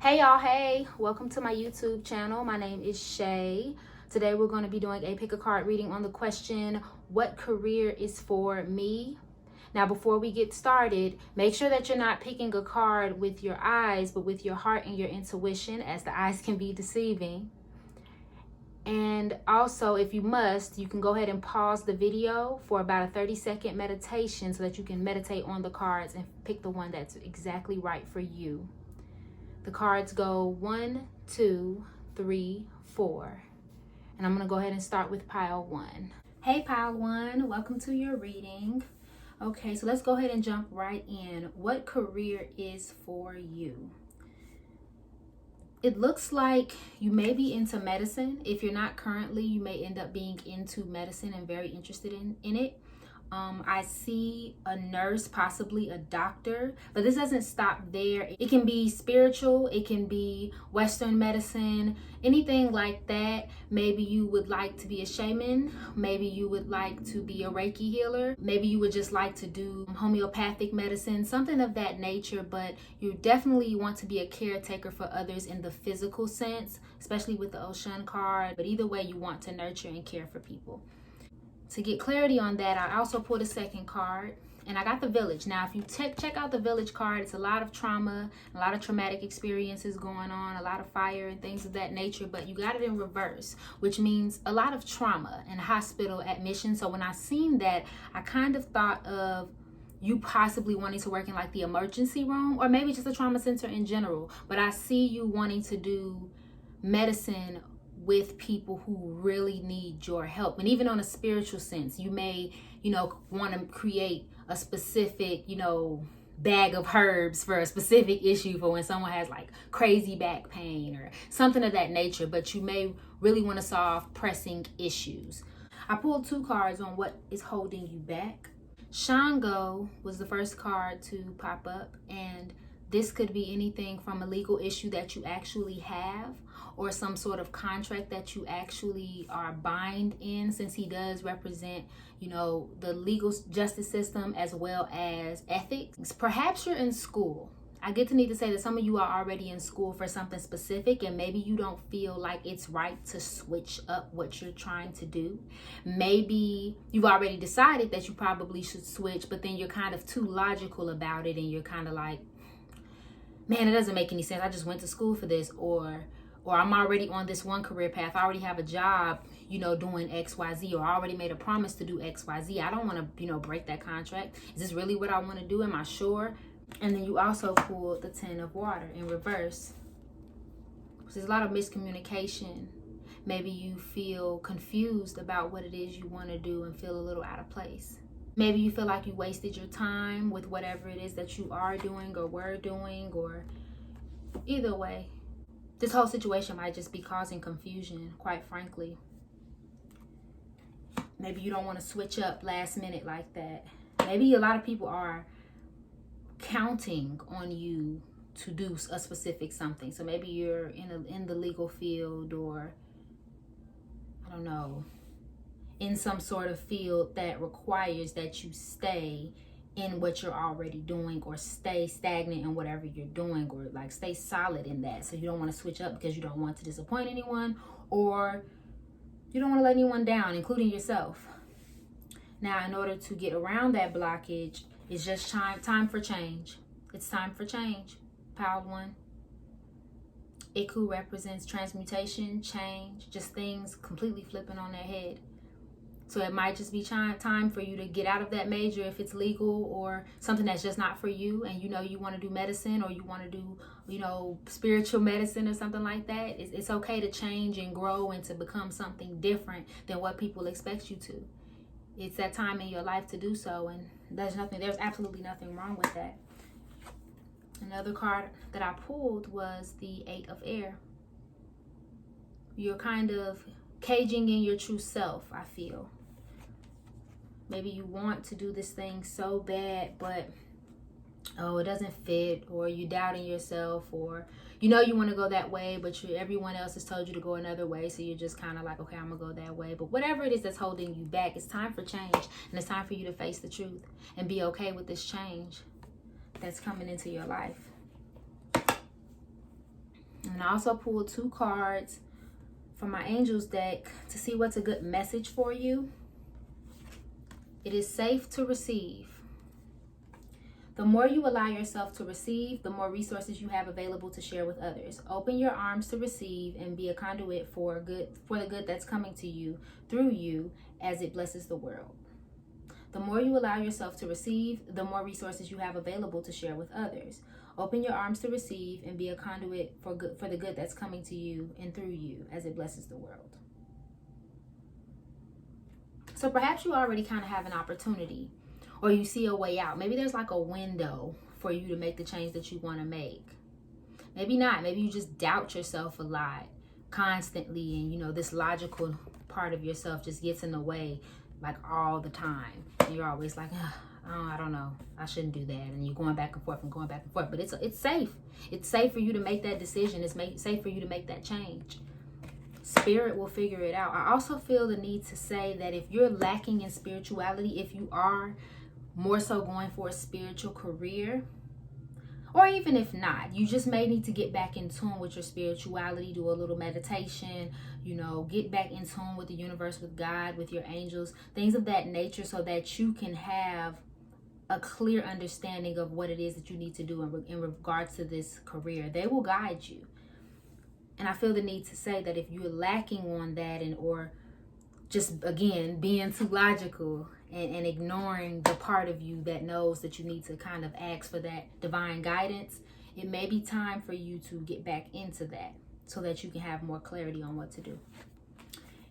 Hey y'all, hey, welcome to my YouTube channel. My name is Shay. Today we're going to be doing a pick a card reading on the question, what career is for me? Now before we get started, make sure that you're not picking a card with your eyes, but with your heart and your intuition, as the eyes can be deceiving. And also, if you must, you can go ahead and pause the video for about a 30-second meditation so that you can meditate on the cards and pick the one that's exactly right for you. The cards go 1, 2, 3, 4. And I'm going to go ahead and start with pile 1. Hey pile 1, welcome to your reading. Okay, so let's go ahead and jump right in. What career is for you? It looks like you may be into medicine. If you're not currently, you may end up being into medicine and very interested in it. I see a nurse, possibly a doctor, but this doesn't stop there. It can be spiritual, it can be Western medicine, anything like that. Maybe you would like to be a shaman. Maybe you would like to be a Reiki healer. Maybe you would just like to do homeopathic medicine, something of that nature, but you definitely want to be a caretaker for others in the physical sense, especially with the Ocean card. But either way, you want to nurture and care for people. To get clarity on that, I also pulled a second card, and I got the Village. Now, if you check out the Village card, it's a lot of trauma, a lot of traumatic experiences going on, a lot of fire and things of that nature, but you got it in reverse, which means a lot of trauma and hospital admission. So when I seen that, I kind of thought of you possibly wanting to work in like the emergency room, or maybe just a trauma center in general. But I see you wanting to do medicine with people who really need your help. And even on a spiritual sense, you may, want to create a specific, bag of herbs for a specific issue for when someone has like crazy back pain or something of that nature, but you may really want to solve pressing issues. I pulled 2 cards on what is holding you back. Shango was the first card to pop up, and this could be anything from a legal issue that you actually have, or some sort of contract that you actually are bind in, since he does represent, the legal justice system as well as ethics. Perhaps you're in school. I get to need to say that some of you are already in school for something specific, and maybe you don't feel like it's right to switch up what you're trying to do. Maybe you've already decided that you probably should switch, but then you're kind of too logical about it, and you're kind of like, man, it doesn't make any sense. I just went to school for this, or I'm already on this one career path. I already have a job, doing XYZ, or I already made a promise to do XYZ. I don't want to, break that contract. Is this really what I want to do? Am I sure? And then you also pulled the 10 of water in reverse. So there's a lot of miscommunication. Maybe you feel confused about what it is you want to do and feel a little out of place. Maybe you feel like you wasted your time with whatever it is that you are doing or were doing, or either way, this whole situation might just be causing confusion, quite frankly. Maybe you don't want to switch up last minute like that. Maybe a lot of people are counting on you to do a specific something. So maybe you're in the legal field, or I don't know, in some sort of field that requires that you stay in what you're already doing, or stay stagnant in whatever you're doing, or like stay solid in that. So you don't want to switch up because you don't want to disappoint anyone, or you don't want to let anyone down, including yourself. Now, in order to get around that blockage, it's just time for change. It's time for change. Pile 1. Iku represents transmutation, change, just things completely flipping on their head. So it might just be time for you to get out of that major if it's legal, or something that's just not for you, and you want to do medicine, or you want to do, spiritual medicine or something like that. It's okay to change and grow and to become something different than what people expect you to. It's that time in your life to do so, and there's absolutely nothing wrong with that. Another card that I pulled was the 8 of Air. You're kind of caging in your true self, I feel. Maybe you want to do this thing so bad, but it doesn't fit, or you're doubting yourself, or you want to go that way, but everyone else has told you to go another way, so you're just kind of like, okay, I'm gonna go that way. But whatever it is that's holding you back, it's time for change, and it's time for you to face the truth and be okay with this change that's coming into your life. And I also pulled 2 cards from my Angels deck to see what's a good message for you. It is safe to receive. The more you allow yourself to receive, the more resources you have available to share with others. Open your arms to receive and be a conduit for the good that's coming to you through you as it blesses the world. The more you allow yourself to receive, the more resources you have available to share with others. Open your arms to receive and be a conduit for the good that's coming to you and through you as it blesses the world. So perhaps you already kind of have an opportunity, or you see a way out. Maybe there's like a window for you to make the change that you want to make. Maybe not. Maybe you just doubt yourself a lot constantly, and this logical part of yourself just gets in the way like all the time. And you're always like, I don't know, I shouldn't do that. And you're going back and forth and going back and forth. But it's safe. It's safe for you to make that decision. It's safe for you to make that change. Spirit will figure it out. I also feel the need to say that if you're lacking in spirituality, if you are more so going for a spiritual career, or even if not, you just may need to get back in tune with your spirituality, do a little meditation, get back in tune with the universe, with God, with your angels, things of that nature, so that you can have a clear understanding of what it is that you need to do in regards to this career. They will guide you. And I feel the need to say that if you're lacking on that, or just, again, being too logical and ignoring the part of you that knows that you need to kind of ask for that divine guidance, it may be time for you to get back into that so that you can have more clarity on what to do.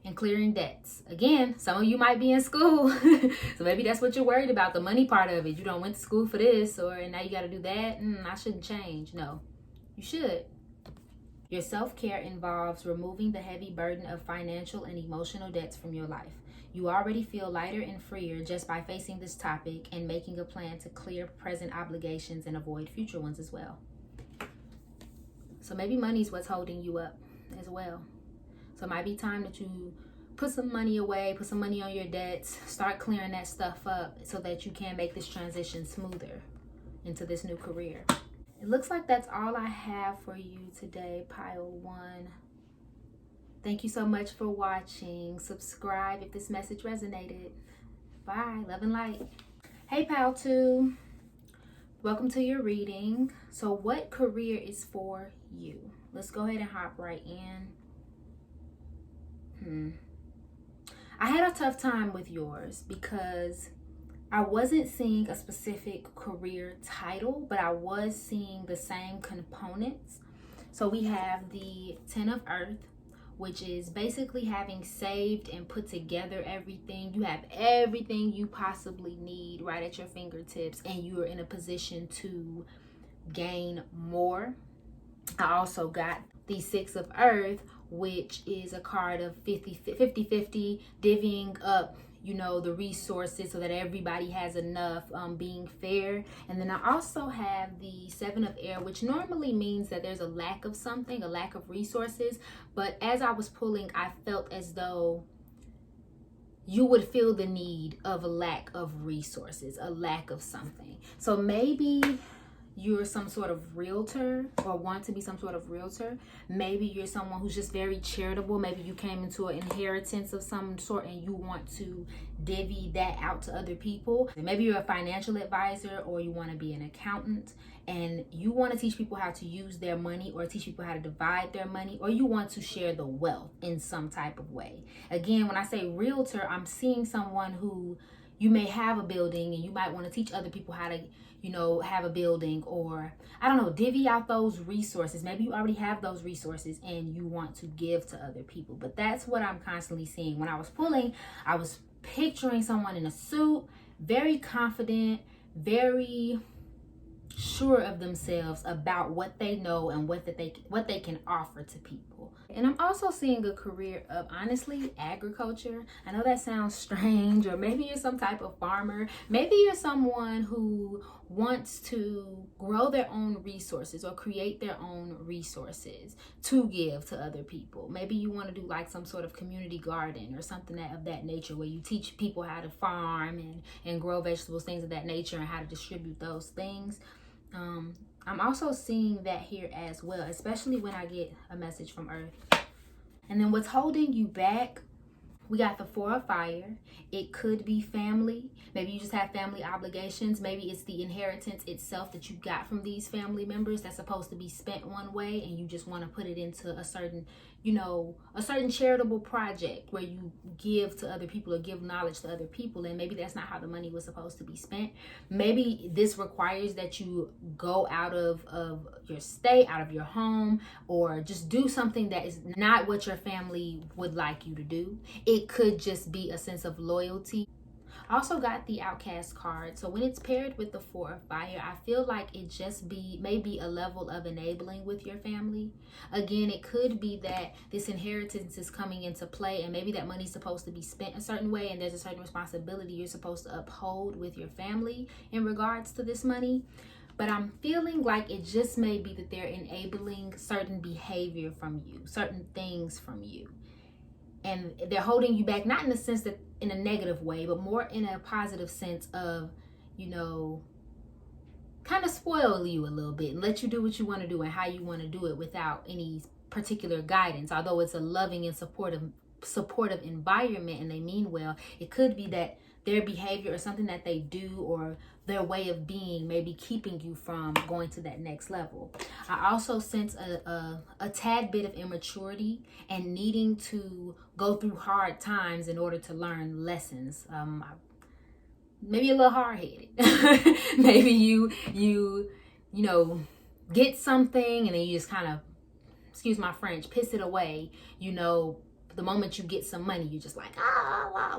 And clearing debts. Again, some of you might be in school. So maybe that's what you're worried about, the money part of it. You don't went to school for this, and now you got to do that. I shouldn't change. No, you should. Your self-care involves removing the heavy burden of financial and emotional debts from your life. You already feel lighter and freer just by facing this topic and making a plan to clear present obligations and avoid future ones as well. So maybe money's what's holding you up as well. So it might be time that you put some money away, put some money on your debts, start clearing that stuff up so that you can make this transition smoother into this new career. It looks like that's all I have for you today, Pile 1. Thank you so much for watching. Subscribe if this message resonated. Bye. Love and light. Hey, Pile 2. Welcome to your reading. So what career is for you? Let's go ahead and hop right in. I had a tough time with yours because I wasn't seeing a specific career title, but I was seeing the same components. So we have the 10 of Earth, which is basically having saved and put together everything. You have everything you possibly need right at your fingertips, and you are in a position to gain more. I also got the 6 of Earth, which is a card of 50-50, divvying up the resources so that everybody has enough, being fair. And then I also have the 7 of Air, which normally means that there's a lack of something, a lack of resources. But as I was pulling, I felt as though you would feel the need of a lack of resources, a lack of something. So maybe you're some sort of realtor, or want to be some sort of realtor. Maybe you're someone who's just very charitable. Maybe you came into an inheritance of some sort and you want to divvy that out to other people. And maybe you're a financial advisor, or you want to be an accountant and you want to teach people how to use their money, or teach people how to divide their money, or you want to share the wealth in some type of way. Again, when I say realtor, I'm seeing someone who you may have a building and you might want to teach other people how to have a building, or I don't know, divvy out those resources. Maybe you already have those resources and you want to give to other people. But that's what I'm constantly seeing. When I was pulling, I was picturing someone in a suit, very confident, very sure of themselves about what they know and what they can offer to people. And I'm also seeing a career of, honestly, agriculture. I know that sounds strange, or maybe you're some type of farmer. Maybe you're someone who wants to grow their own resources or create their own resources to give to other people. Maybe you want to do like some sort of community garden or something of that nature, where you teach people how to farm and grow vegetables, things of that nature, and how to distribute those things. I'm also seeing that here as well, especially when I get a message from Earth. And then what's holding you back, we got the Four of Fire. It could be family. Maybe you just have family obligations. Maybe it's the inheritance itself that you got from these family members that's supposed to be spent one way, and you just want to put it into a certain, a certain charitable project where you give to other people or give knowledge to other people. And maybe that's not how the money was supposed to be spent. Maybe this requires that you go out of your state, out of your home, or just do something that is not what your family would like you to do. It could just be a sense of loyalty. I also got the Outcast card. So when it's paired with the Four of Fire, I feel like it just maybe a level of enabling with your family. Again, it could be that this inheritance is coming into play, and maybe that money's supposed to be spent a certain way, and there's a certain responsibility you're supposed to uphold with your family in regards to this money. But I'm feeling like it just may be that they're enabling certain behavior from you, certain things from you. And they're holding you back, not in the sense that in a negative way, but more in a positive sense of, kind of spoil you a little bit and let you do what you want to do and how you want to do it without any particular guidance. Although it's a loving and supportive environment and they mean well, it could be that their behavior or something that they do or their way of being may be keeping you from going to that next level. I also sense a tad bit of immaturity and needing to go through hard times in order to learn lessons. Maybe a little hard-headed. Maybe you get something and then you just kind of, excuse my French, piss it away, the moment you get some money, you're just like,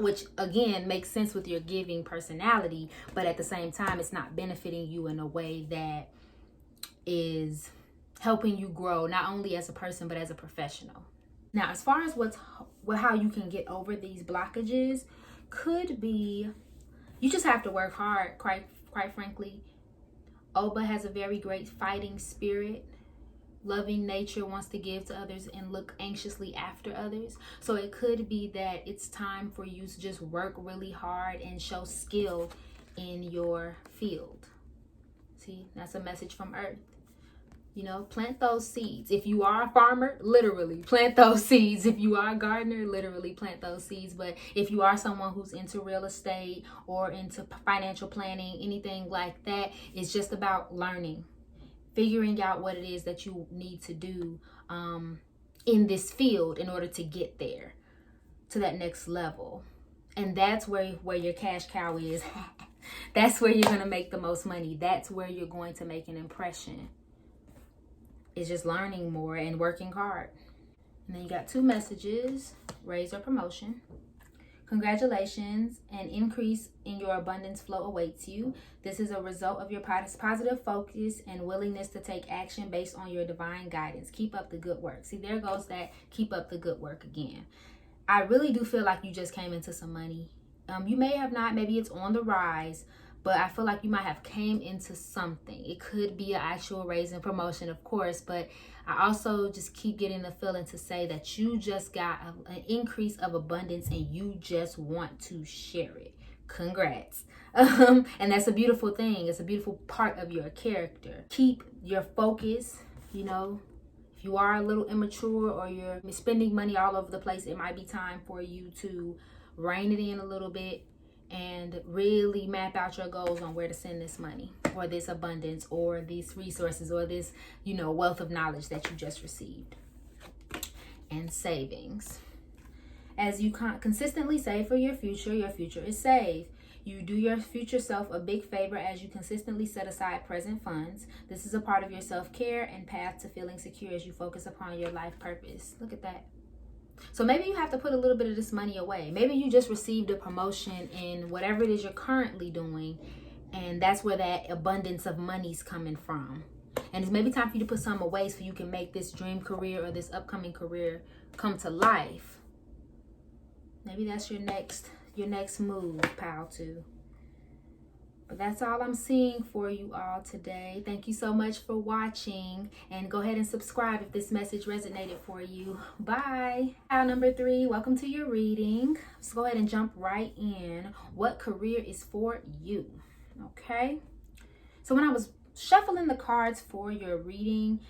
which again makes sense with your giving personality, but at the same time, it's not benefiting you in a way that is helping you grow, not only as a person, but as a professional. Now, as far as how you can get over these blockages, could be, you just have to work hard, quite frankly. Oba has a very great fighting spirit. Loving nature, wants to give to others and look anxiously after others. So it could be that it's time for you to just work really hard and show skill in your field. See, that's a message from Earth. Plant those seeds. If you are a farmer, literally plant those seeds. If you are a gardener, literally plant those seeds. But if you are someone who's into real estate or into financial planning, anything like that, it's just about learning. Figuring out what it is that you need to do in this field in order to get there to that next level. And that's where your cash cow is. That's where you're going to make the most money. That's where you're going to make an impression. It's just learning more and working hard. And then you got two messages: raise or promotion. Congratulations, an increase in your abundance flow awaits you. This is a result of your positive focus and willingness to take action based on your divine guidance. Keep up the good work. See, there goes that keep up the good work again. I really do feel like you just came into some money. You may have not, maybe it's on the rise, but I feel like you might have came into something. It could be an actual raise and promotion, of course, but I also just keep getting the feeling to say that you just got an increase of abundance and you just want to share it. Congrats. And that's a beautiful thing. It's a beautiful part of your character. Keep your focus, if you are a little immature or you're spending money all over the place, it might be time for you to rein it in a little bit and really map out your goals on where to send this money or this abundance or these resources or this, wealth of knowledge that you just received. And savings. As you consistently save for your future is saved. You do your future self a big favor as you consistently set aside present funds. This is a part of your self-care and path to feeling secure as you focus upon your life purpose. Look at that. So maybe you have to put a little bit of this money away. Maybe you just received a promotion in whatever it is you're currently doing, and that's where that abundance of money's coming from. And it's maybe time for you to put some away so you can make this dream career or this upcoming career come to life. Maybe that's your next move, pal, too. But that's all I'm seeing for you all today. Thank you so much for watching. And go ahead and subscribe if this message resonated for you. Bye. Pile number 3, welcome to your reading. Let's go ahead and jump right in. What career is for you? Okay. So when I was shuffling the cards for your reading,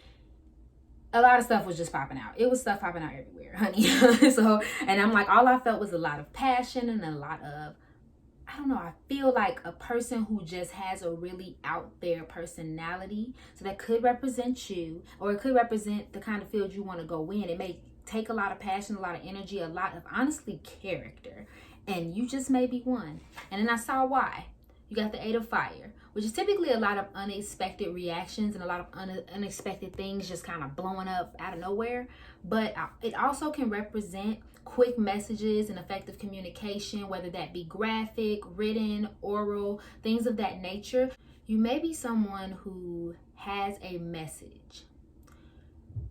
a lot of stuff was just popping out. It was stuff popping out everywhere, honey. So, and I'm like, all I felt was a lot of passion and a lot of, I don't know, I feel like a person who just has a really out there personality. So that could represent you, or it could represent the kind of field you want to go in. It may take a lot of passion, a lot of energy, a lot of, honestly, character. And you just may be one. And then I saw why. You got the Eight of Fire, which is typically a lot of unexpected reactions and a lot of unexpected things just kind of blowing up out of nowhere. But it also can represent quick messages and effective communication, whether that be graphic, written, oral, things of that nature. You may be someone who has a message.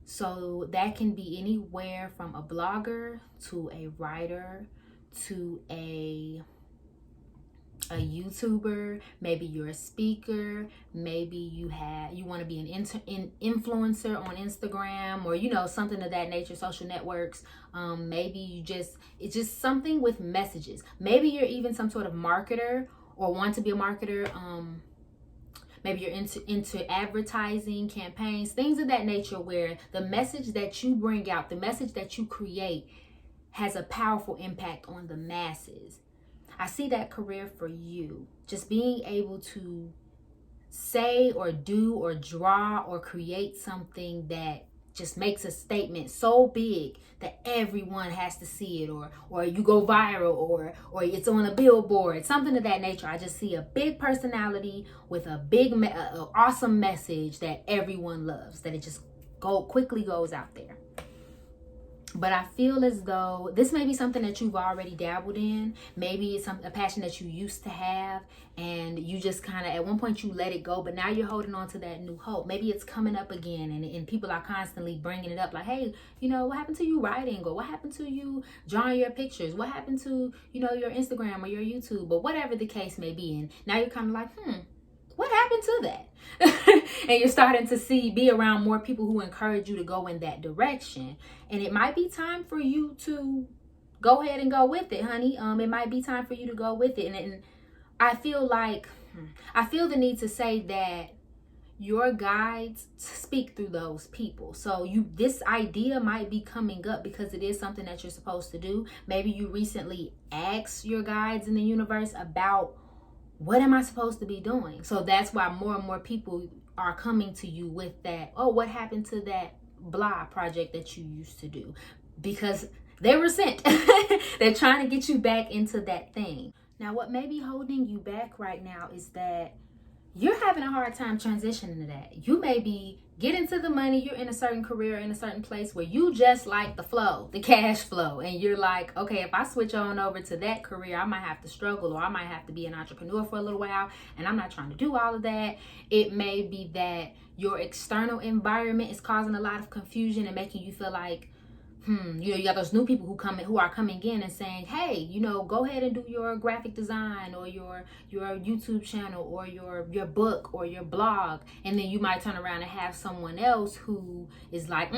So that can be anywhere from a blogger to a writer to a YouTuber. Maybe you're a speaker. Maybe you want to be an influencer on Instagram, or, you know, something of that nature, social networks. Maybe it's just something with messages. Maybe you're even some sort of marketer or want to be a marketer. Maybe you're into advertising campaigns, things of that nature, where the message that you bring out, the message that you create, has a powerful impact on the masses. I see that career for you. Just being able to say or do or draw or create something that just makes a statement so big that everyone has to see it, or you go viral, or it's on a billboard, something of that nature. I just see a big personality with a big awesome message that everyone loves, that it just quickly goes out there. But I feel as though this may be something that you've already dabbled in. Maybe it's a passion that you used to have, and you just kind of, at one point you let it go, but now you're holding on to that new hope. Maybe it's coming up again, and people are constantly bringing it up, like, hey, you know, what happened to you writing? Or what happened to you drawing your pictures? What happened to, you know, your Instagram or your YouTube, or whatever the case may be? And now you're kind of like, what happened to that? And you're starting to be around more people who encourage you to go in that direction. And it might be time for you to go ahead and go with it, honey. It might be time for you to go with it. And I feel the need to say that your guides speak through those people. So this idea might be coming up because it is something that you're supposed to do. Maybe you recently asked your guides in the universe about, what am I supposed to be doing? So that's why more and more people are coming to you with that, oh, what happened to that blah project that you used to do? Because they were sent. They're trying to get you back into that thing. Now, what may be holding you back right now is that you're having a hard time transitioning to that. You may be getting to the money, you're in a certain career, in a certain place where you just like the flow, the cash flow. And you're like, okay, if I switch on over to that career, I might have to struggle, or I might have to be an entrepreneur for a little while. And I'm not trying to do all of that. It may be that your external environment is causing a lot of confusion and making you feel like, you know, you got those new people who are coming in and saying, hey, you know, go ahead and do your graphic design, or your YouTube channel, or your book, or your blog. And then you might turn around and have someone else who is like,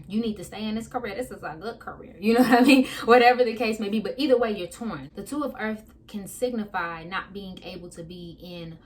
you need to stay in this career. This is a good career. You know what I mean? Whatever the case may be. But either way, you're torn. The Two of Earth can signify not being able to be in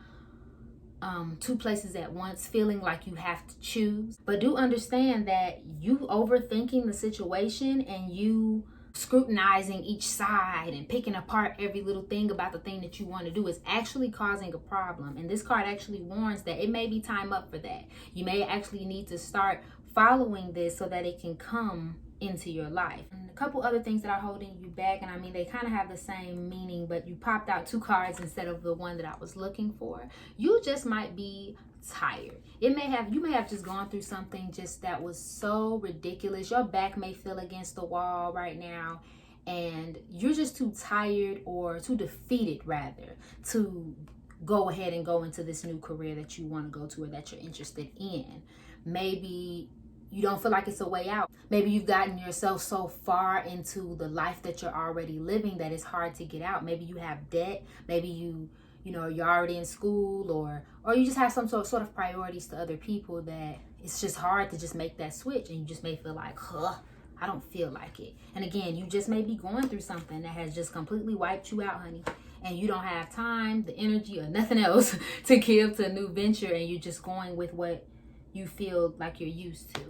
two places at once, feeling like you have to choose. But do understand that you overthinking the situation and you scrutinizing each side and picking apart every little thing about the thing that you want to do is actually causing a problem. And this card actually warns that it may be time up for that. You may actually need to start following this so that it can come into your life. And a couple other things that are holding you back, and I mean, they kind of have the same meaning, but you popped out two cards instead of the one that I was looking for. You just might be tired. You may have just gone through something just that was so ridiculous. Your back may feel against the wall right now, and you're just too tired, or too defeated rather, to go ahead and go into this new career that you want to go to, or that you're interested in. Maybe you don't feel like it's a way out. Maybe you've gotten yourself so far into the life that you're already living that it's hard to get out. Maybe you have debt. Maybe you're already in school, or you just have some sort of priorities to other people that it's just hard to just make that switch, and you just may feel like, I don't feel like it. And again, you just may be going through something that has just completely wiped you out, honey. and you don't have time, the energy, or nothing else to give to a new venture, and you're just going with what you feel like you're used to.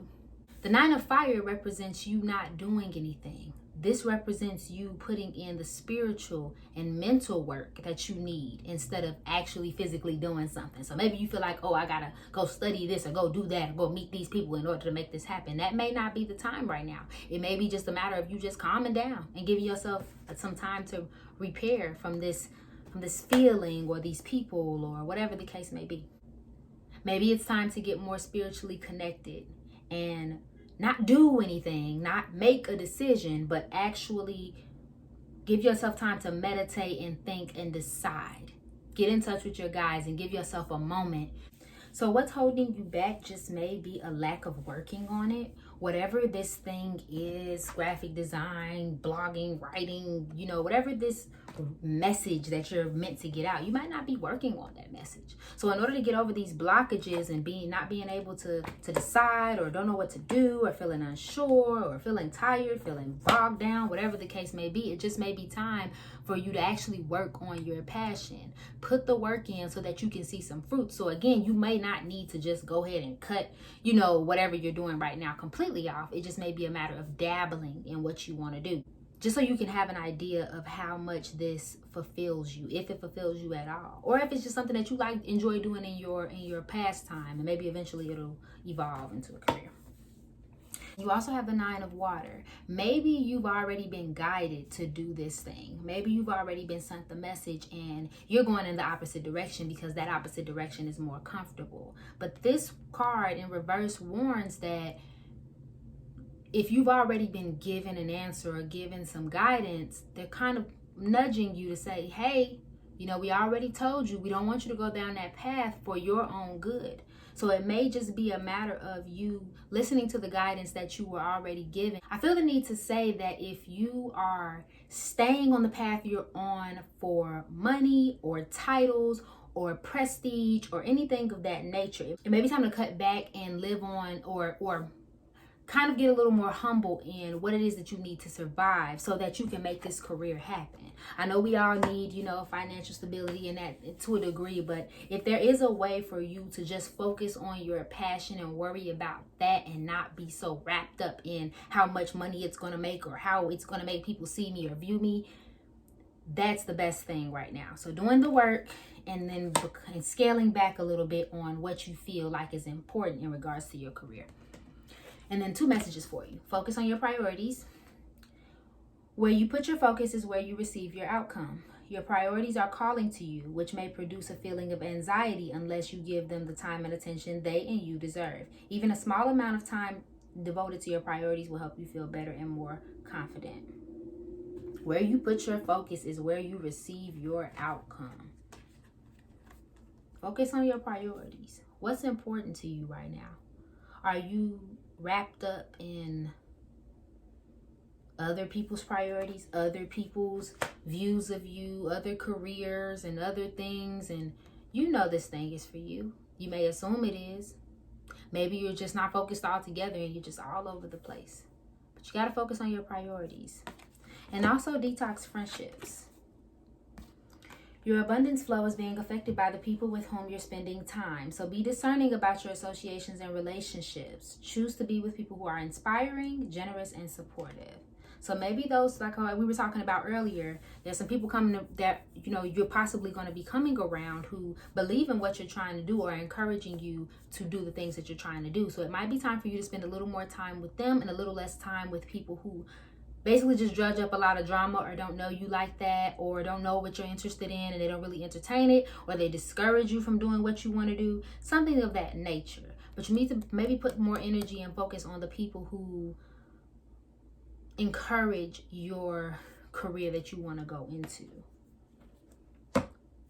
The Nine of Fire represents you not doing anything. This represents you putting in the spiritual and mental work that you need instead of actually physically doing something. So maybe you feel like, oh, I gotta go study this or go do that or go meet these people in order to make this happen. That may not be the time right now. It may be just a matter of you just calming down and giving yourself some time to repair from this feeling or these people or whatever the case may be. Maybe it's time to get more spiritually connected and not do anything, not make a decision, but actually give yourself time to meditate and think and decide. Get in touch with your guides and give yourself a moment. So what's holding you back just may be a lack of working on it. Whatever this thing is, graphic design, blogging, writing, whatever this message that you're meant to get out, you might not be working on that message. So in order to get over these blockages and not being able to decide, or don't know what to do, or feeling unsure, or feeling tired, feeling bogged down, whatever the case may be, it just may be time for you to actually work on your passion. Put the work in so that you can see some fruit. So again, you may not need to just go ahead and cut, whatever you're doing right now completely off. It just may be a matter of dabbling in what you want to do, just so you can have an idea of how much this fulfills you, if it fulfills you at all, or if it's just something that you enjoy doing in your pastime, and maybe eventually it'll evolve into a career. You also have the Nine of Water. Maybe you've already been guided to do this thing. Maybe you've already been sent the message and you're going in the opposite direction because that opposite direction is more comfortable. But this card in reverse warns that if you've already been given an answer or given some guidance, they're kind of nudging you to say, hey, we already told you, we don't want you to go down that path for your own good. So it may just be a matter of you listening to the guidance that you were already given. I feel the need to say that if you are staying on the path you're on for money or titles or prestige or anything of that nature, it may be time to cut back and live on or kind of get a little more humble in what it is that you need to survive so that you can make this career happen. I know we all need, financial stability and that to a degree, but if there is a way for you to just focus on your passion and worry about that and not be so wrapped up in how much money it's going to make or how it's going to make people see me or view me, that's the best thing right now. So doing the work and then scaling back a little bit on what you feel like is important in regards to your career. And then 2 messages for you. Focus on your priorities. Where you put your focus is where you receive your outcome. Your priorities are calling to you, which may produce a feeling of anxiety unless you give them the time and attention they and you deserve. Even a small amount of time devoted to your priorities will help you feel better and more confident. Where you put your focus is where you receive your outcome. Focus on your priorities. What's important to you right now? Are you wrapped up in other people's priorities, other people's views of you, other careers and other things, and this thing is for you? You may assume it is. Maybe you're just not focused altogether and you're just all over the place. But you got to focus on your priorities. And also detox friendships. Your abundance flow is being affected by the people with whom you're spending time. So be discerning about your associations and relationships. Choose to be with people who are inspiring, generous, and supportive. So maybe those, like we were talking about earlier, there's some people coming that, you're possibly going to be coming around who believe in what you're trying to do or are encouraging you to do the things that you're trying to do. So it might be time for you to spend a little more time with them and a little less time with people who basically just drudge up a lot of drama or don't know you like that or don't know what you're interested in and they don't really entertain it, or they discourage you from doing what you want to do, something of that nature. But you need to maybe put more energy and focus on the people who encourage your career that you want to go into.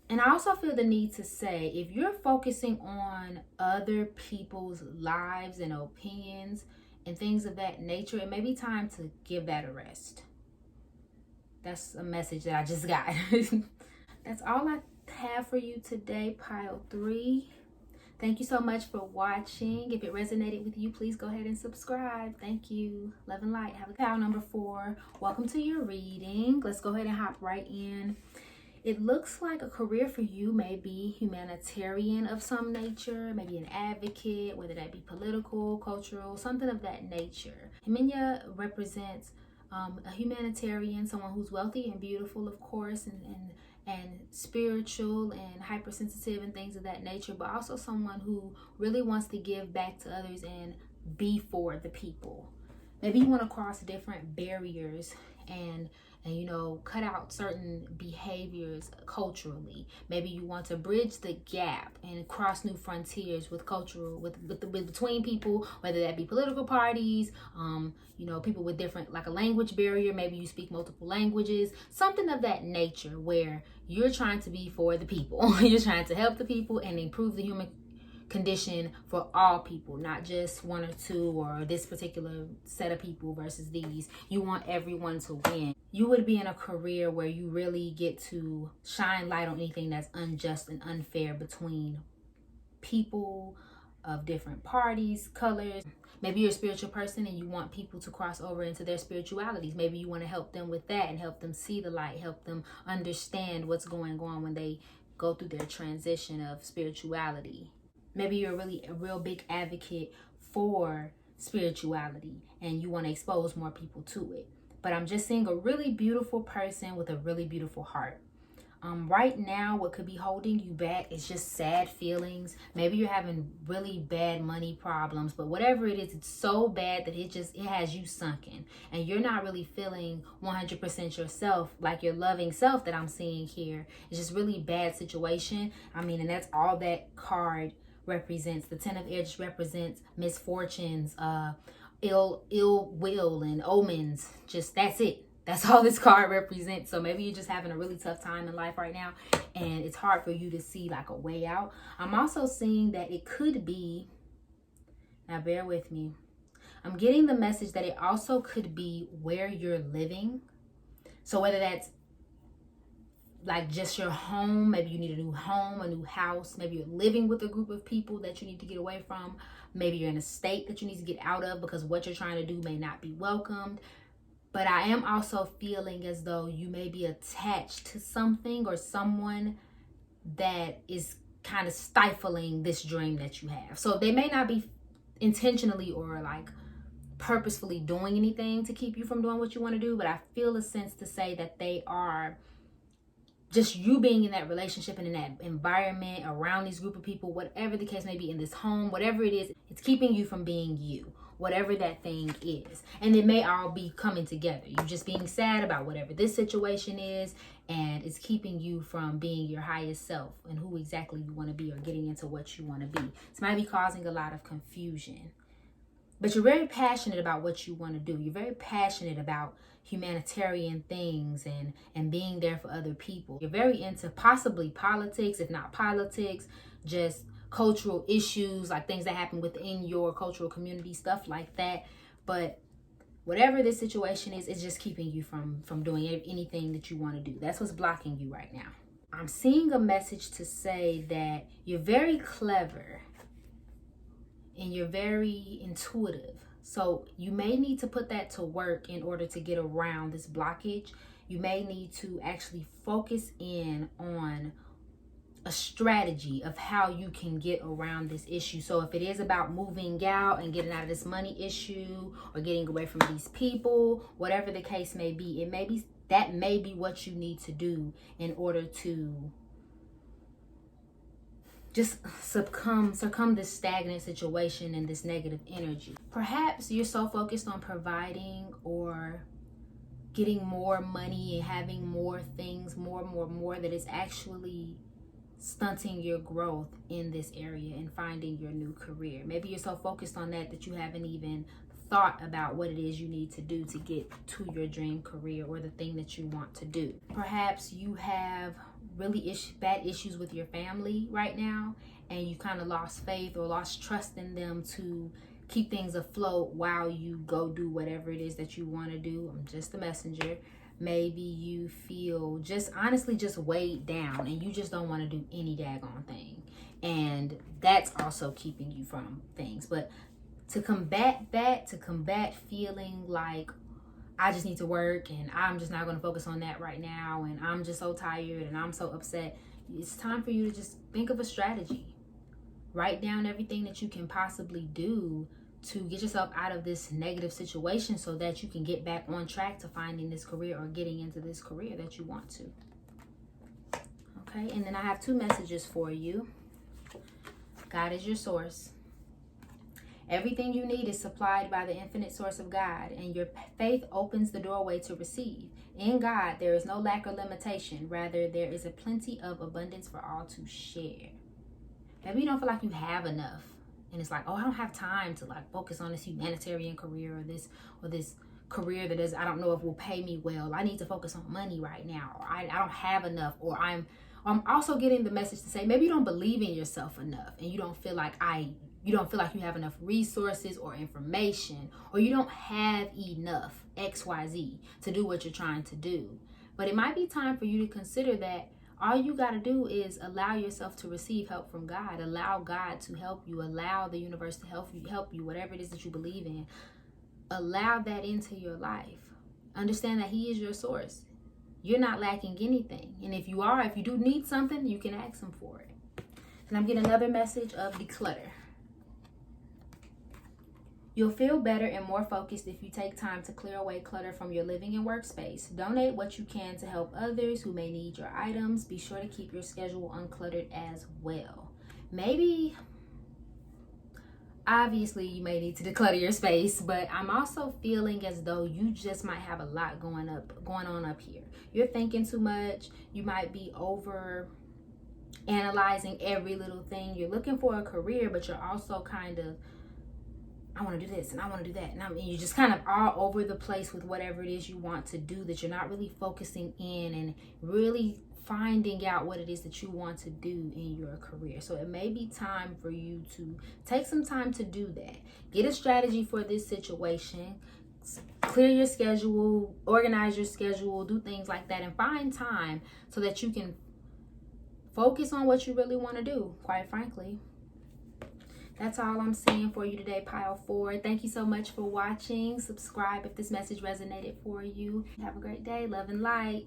And I also feel the need to say, if you're focusing on other people's lives and opinions and things of that nature, it may be time to give that a rest. That's a message that I just got. That's all I have for you today, pile 3. Thank you so much for watching. If it resonated with you, please go ahead and subscribe. Thank you. Love and light. Have a pile number 4. Welcome to your reading. Let's go ahead and hop right in. It looks like a career for you may be humanitarian of some nature, maybe an advocate, whether that be political, cultural, something of that nature. Himenya represents a humanitarian, someone who's wealthy and beautiful, of course, and spiritual and hypersensitive and things of that nature, but also someone who really wants to give back to others and be for the people. Maybe you want to cross different barriers and cut out certain behaviors culturally. Maybe you want to bridge the gap and cross new frontiers with between people, whether that be political parties, people with different, like a language barrier. Maybe you speak multiple languages, something of that nature, where you're trying to be for the people. You're trying to help the people and improve the human condition for all people, not just one or two or this particular set of people versus these. You want everyone to win. You would be in a career where you really get to shine light on anything that's unjust and unfair between people of different parties, colors. Maybe you're a spiritual person and you want people to cross over into their spiritualities. Maybe you want to help them with that and help them see the light, help them understand what's going on when they go through their transition of spirituality. Maybe you're a real big advocate for spirituality and you want to expose more people to it. But I'm just seeing a really beautiful person with a really beautiful heart. Right now, what could be holding you back is just sad feelings. Maybe you're having really bad money problems, but whatever it is, it's so bad that it has you sunken and you're not really feeling 100% yourself, like your loving self that I'm seeing here. It's just really bad situation. And that's all that card represents. The 10 of air just represents misfortunes, ill will and omens. Just that's it. That's all this card represents. So maybe you're just having a really tough time in life right now and it's hard for you to see like a way out. I'm also seeing that it could be, now bear with me, I'm getting the message that it also could be where you're living. So whether that's like just your home, maybe you need a new home, a new house, maybe you're living with a group of people that you need to get away from, maybe you're in a state that you need to get out of because what you're trying to do may not be welcomed. But I am also feeling as though you may be attached to something or someone that is kind of stifling this dream that you have. So they may not be intentionally or like purposefully doing anything to keep you from doing what you want to do, but I feel a sense to say that they are just you being in that relationship and in that environment around this group of people, whatever the case may be, in this home, whatever it is, it's keeping you from being you, whatever that thing is. And it may all be coming together. You're just being sad about whatever this situation is, and it's keeping you from being your highest self and who exactly you want to be or getting into what you want to be. This might be causing a lot of confusion. But you're very passionate about what you want to do. You're very passionate about humanitarian things and being there for other people. You're very into possibly politics, if not politics, just cultural issues, like things that happen within your cultural community, stuff like that. But whatever this situation is, it's just keeping you from doing anything that you want to do. That's what's blocking you right now. I'm seeing a message to say that you're very clever and you're very intuitive. So you may need to put that to work in order to get around this blockage. You may need to actually focus in on a strategy of how you can get around this issue. So if it is about moving out and getting out of this money issue or getting away from these people, whatever the case may be, that may be what you need to do in order to just succumb this stagnant situation and this negative energy. Perhaps you're so focused on providing or getting more money and having more things, more that it's actually stunting your growth in this area and finding your new career. Maybe you're so focused on that you haven't even thought about what it is you need to do to get to your dream career or the thing that you want to do. Perhaps you have really bad issues with your family right now and you kind of lost faith or lost trust in them to keep things afloat while you go do whatever it is that you want to do. I'm just a messenger. Maybe you feel just honestly just weighed down and you just don't want to do any daggone thing, and that's also keeping you from things. But to combat that, to combat feeling like I just need to work and I'm just not going to focus on that right now, and I'm just so tired and I'm so upset. It's time for you to just think of a strategy. Write down everything that you can possibly do to get yourself out of this negative situation so that you can get back on track to finding this career or getting into this career that you want to. Okay, and then I have 2 messages for you. God is your source. Everything you need is supplied by the infinite source of God, and your faith opens the doorway to receive. In God, there is no lack or limitation. Rather, there is a plenty of abundance for all to share. Maybe you don't feel like you have enough, and it's like, oh, I don't have time to like focus on this humanitarian career or this career that is, I don't know if will pay me well. I need to focus on money right now. Or I don't have enough, or I'm also getting the message to say maybe you don't believe in yourself enough, and you don't feel like you have enough resources or information, or you don't have enough XYZ to do what you're trying to do. But it might be time for you to consider that all you got to do is allow yourself to receive help from God. Allow God to help you. Allow the universe to help you, whatever it is that you believe in. Allow that into your life. Understand that He is your source. You're not lacking anything. And if you do need something, you can ask Him for it. And I'm getting another message of declutter. You'll feel better and more focused if you take time to clear away clutter from your living and workspace. Donate what you can to help others who may need your items. Be sure to keep your schedule uncluttered as well. Maybe, obviously, you may need to declutter your space, but I'm also feeling as though you just might have a lot going on up here. You're thinking too much. You might be over analyzing every little thing. You're looking for a career, but you're also kind of, I want to do this and I want to do that. And you're just kind of all over the place with whatever it is you want to do, that you're not really focusing in and really finding out what it is that you want to do in your career. So it may be time for you to take some time to do that. Get a strategy for this situation. Clear your schedule, organize your schedule, do things like that, and find time so that you can focus on what you really want to do, quite frankly. That's all I'm seeing for you today, Pile 4. Thank you so much for watching. Subscribe if this message resonated for you. Have a great day. Love and light.